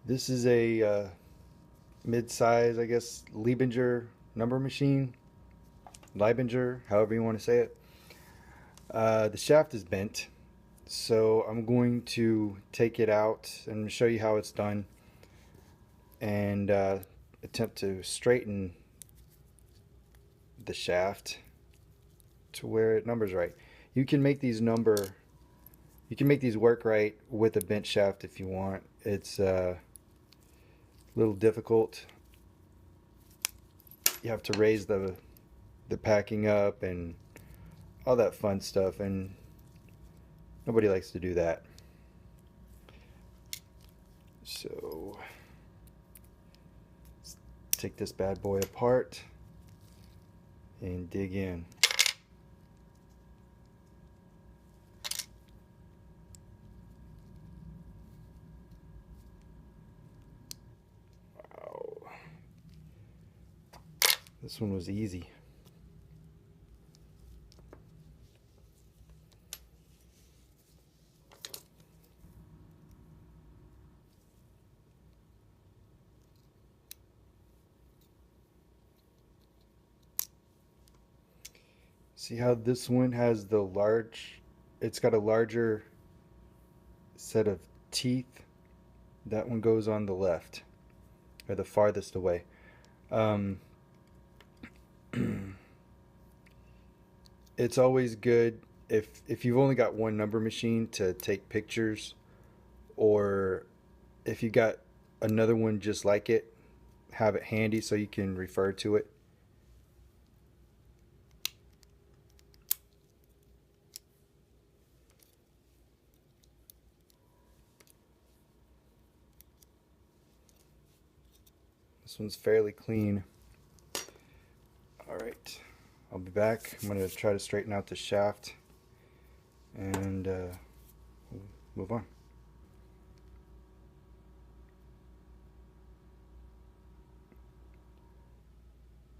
This is a mid-size, I guess, Liebinger number machine. Liebinger, however you want to say it. The shaft is bent, so I'm going to take it out and show you how it's done and attempt to straighten the shaft to where it numbers right. You can make these work right with a bent shaft if you want. It's a little difficult. You have to raise the packing up and all that fun stuff, and nobody likes to do that. So let's take this bad boy apart and dig in. Wow. This one was easy. See how this one has it's got a larger set of teeth. That one goes on the left, or the farthest away. Um, it's always good if you've only got one number machine to take pictures, or if you got another one just like it, have it handy so you can refer to it. This one's fairly clean. All right, I'll be back. I'm going to try to straighten out the shaft and move on.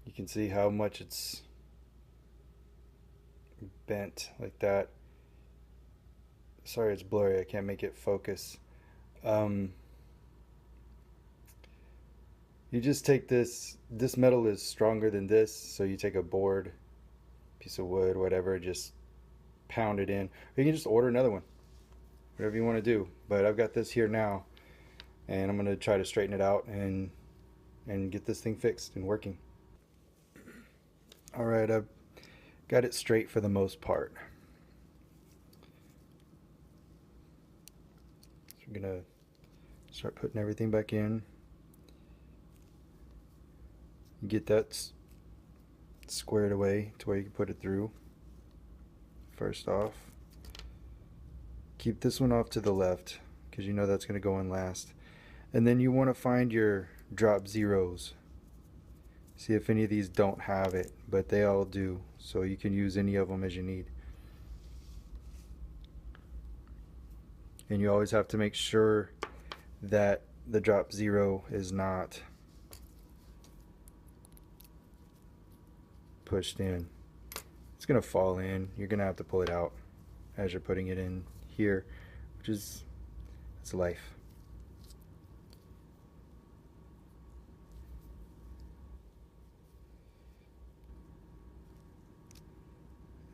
You can see how much it's bent like that. Sorry it's blurry, I can't make it focus. Um, you just take this metal is stronger than this, so you take a board, piece of wood, whatever, just pound it in. Or you can just order another one, whatever you want to do. But I've got this here now, and I'm going to try to straighten it out and get this thing fixed and working. All right, I've got it straight for the most part. So I'm going to start putting everything back in. Get that squared away to where you can put it through. First off, keep this one off to the left because you know that's going to go in last. And then you want to find your drop zeros. See if any of these don't have it, but they all do, so you can use any of them as you need. And you always have to make sure that the drop zero is not pushed in. It's gonna fall in. You're gonna have to pull it out as you're putting it in here, which is, it's life.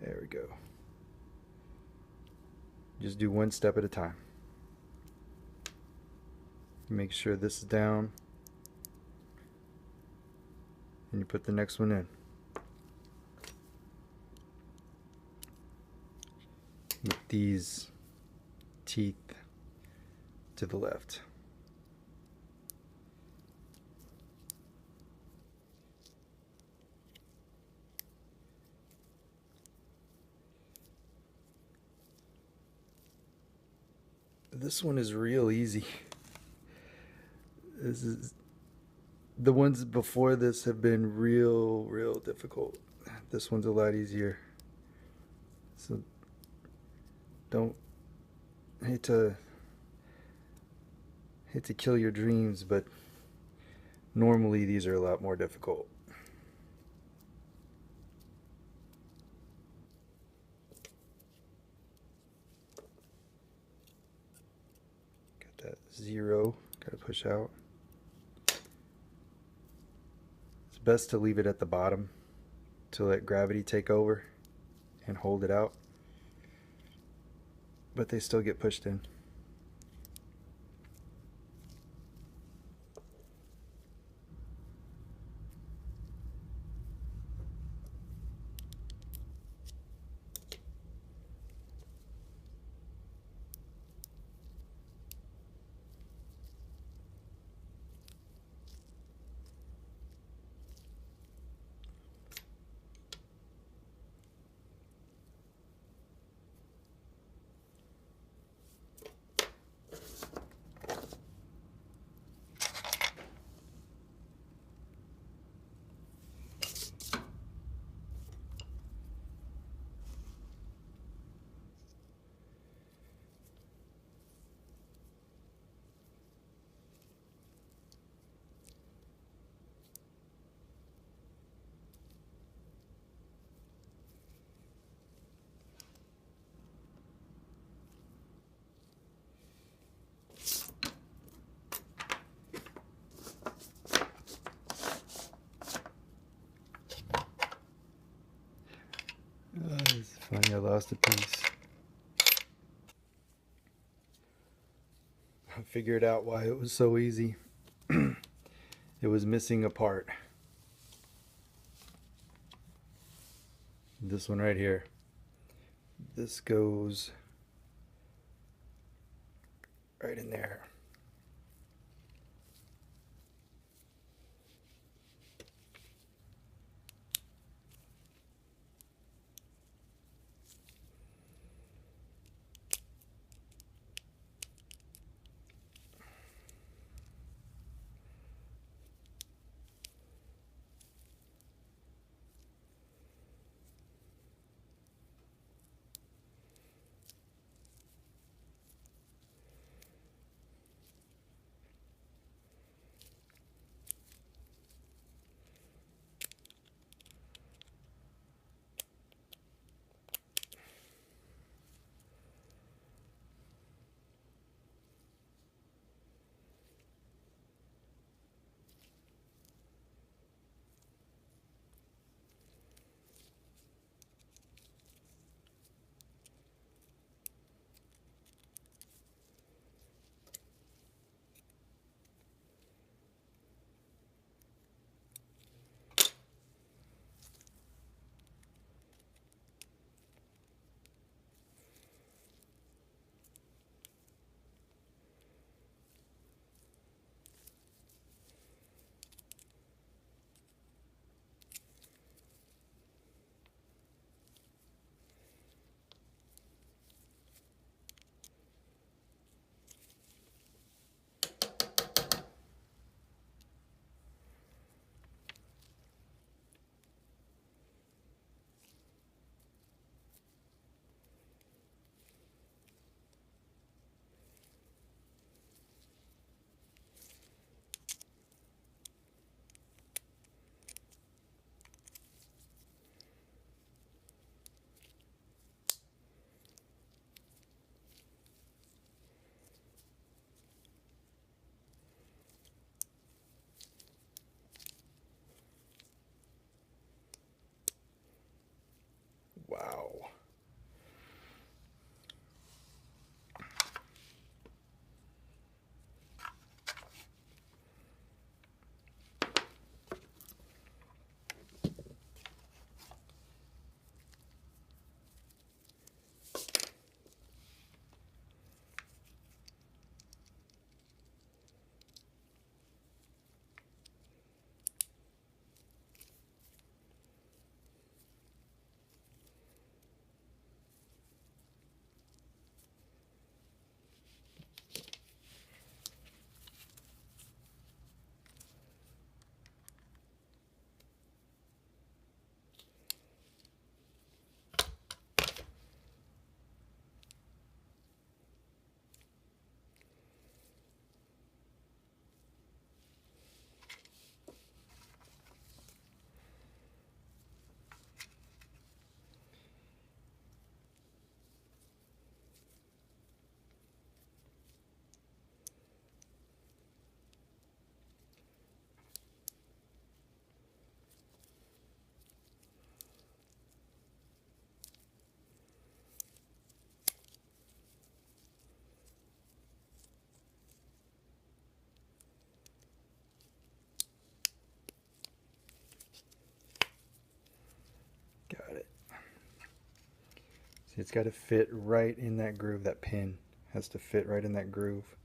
There we go. Just do one step at a time. Make sure this is down, and you put the next one in. With these teeth to the left. This one is real easy. This is, the ones before this have been real difficult. This one's a lot easier. So don't hate to kill your dreams, but normally these are a lot more difficult. Got that zero, Try to push out. It's best to leave it at the bottom to let gravity take over and hold it out, but they still get pushed in. It's funny, I lost a piece. I figured out why it was so easy. It was missing a part. This one right here. This goes right in there. It's got to fit right in that groove. That pin has to fit right in that groove.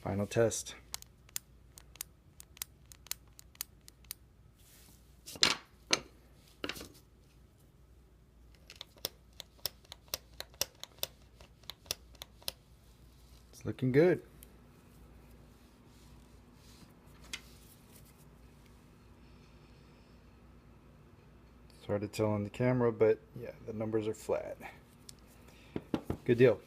Final test. It's looking good. It's hard to tell on the camera, but yeah, the numbers are flat. Good deal.